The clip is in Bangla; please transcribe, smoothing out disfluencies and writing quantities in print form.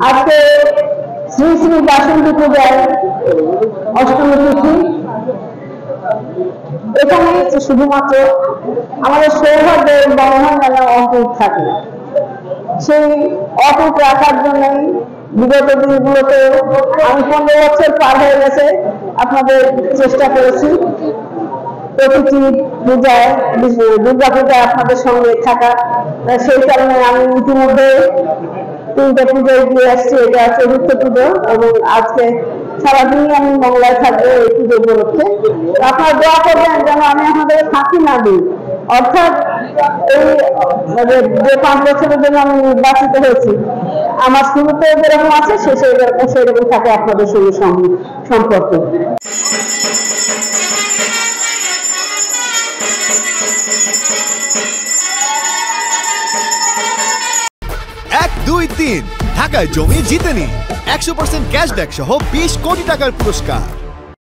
আজকে শ্রী শ্রী বাসন্তী পূজার অষ্টমী তিথি। এখানে শুধুমাত্র আমাদের সৌভাগ্যের বন্ধন যেন অটুট থাকে, সেই অটুট রাখার জন্যই বিগত দিনগুলোতে আমি 15 বছর পার হয়ে গেছে আপনাদের চেষ্টা করেছি প্রতিটি পূজায়, দুর্গা পূজায় আপনাদের সঙ্গে থাকা। সেই কারণে আমি ইতিমধ্যে 3টে পুজোয় গিয়ে আসছি, এটা 4র্থ পুজো এবং আজকে সারাদিনই আমি মঙ্গলায় থাকবো এই পুজো উপলক্ষে। আপনারা দোয়া করবেন যেন আমি আপনাদের ফাঁকি না দিই, অর্থাৎ এই যে 5 বছরের জন্য আমি নির্বাচিত হয়েছি, আমার শুরুতে যেরকম আছে শেষে সেরকম থাকে আপনাদের সঙ্গে সম্পর্ক। 1, 2, 3 ঢাকায় জমি জিতে নিন 100% ক্যাশব্যাক সহ 20 কোটি টাকার পুরস্কার।